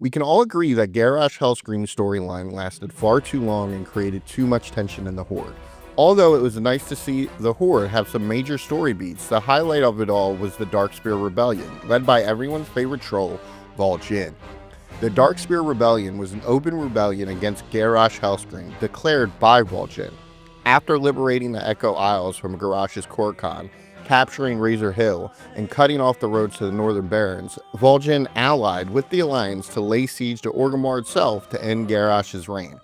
We can all agree that Garrosh Hellscream's storyline lasted far too long and created too much tension in the Horde. Although it was nice to see the Horde have some major story beats, the highlight of it all was the Darkspear Rebellion, led by everyone's favorite troll, Vol'Jin. The Darkspear Rebellion was an open rebellion against Garrosh Hellscream, declared by Vol'Jin. After liberating the Echo Isles from Garrosh's Kor'kon, capturing Razor Hill, and cutting off the roads to the Northern Barrens, Vol'Jin allied with the Alliance to lay siege to Orgrimmar itself to end Garrosh's reign.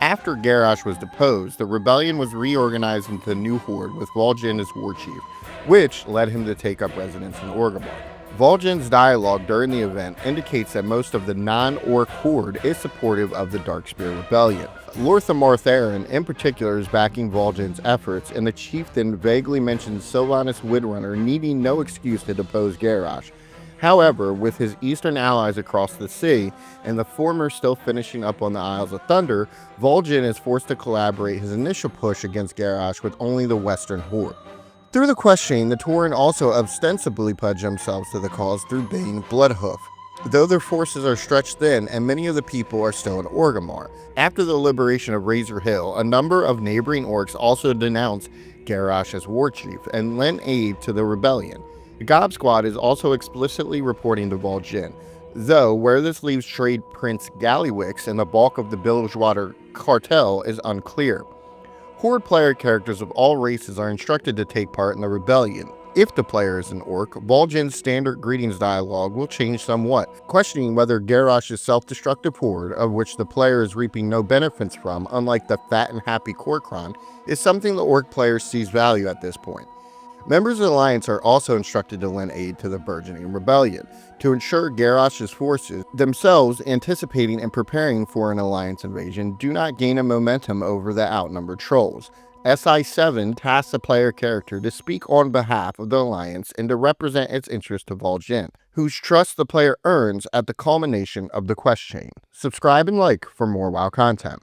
After Garrosh was deposed, the rebellion was reorganized into the new Horde with Vol'Jin as Warchief, which led him to take up residence in Orgrimmar. Vol'Jin's dialogue during the event indicates that most of the non-Orc Horde is supportive of the Darkspear Rebellion. Lorthamar Theron in particular is backing Vol'Jin's efforts, and the chieftain vaguely mentions Sylvanas Windrunner needing no excuse to depose Garrosh. However, with his eastern allies across the sea, and the former still finishing up on the Isles of Thunder, Vol'Jin is forced to collaborate his initial push against Garrosh with only the western Horde. Through the questioning, the Tauren also ostensibly pledge themselves to the cause through Bane Bloodhoof, though their forces are stretched thin and many of the people are still in Orgrimmar. After the liberation of Razor Hill, a number of neighboring orcs also denounced Garrosh as Warchief and lent aid to the rebellion. The Gob Squad is also explicitly reporting to Vol'Jin, though where this leaves Trade Prince Gallywix and the bulk of the Bilgewater cartel is unclear. Horde player characters of all races are instructed to take part in the rebellion. If the player is an orc, Vol'Jin's standard greetings dialogue will change somewhat, questioning whether Garrosh's self-destructive horde, of which the player is reaping no benefits from, unlike the fat and happy Kor'kon, is something the orc player sees value at this point. Members of the Alliance are also instructed to lend aid to the burgeoning rebellion, to ensure Garrosh's forces, themselves anticipating and preparing for an Alliance invasion, do not gain a momentum over the outnumbered trolls. SI7 tasks a player character to speak on behalf of the Alliance and to represent its interest to Vol'Jin, whose trust the player earns at the culmination of the quest chain. Subscribe and like for more WoW content.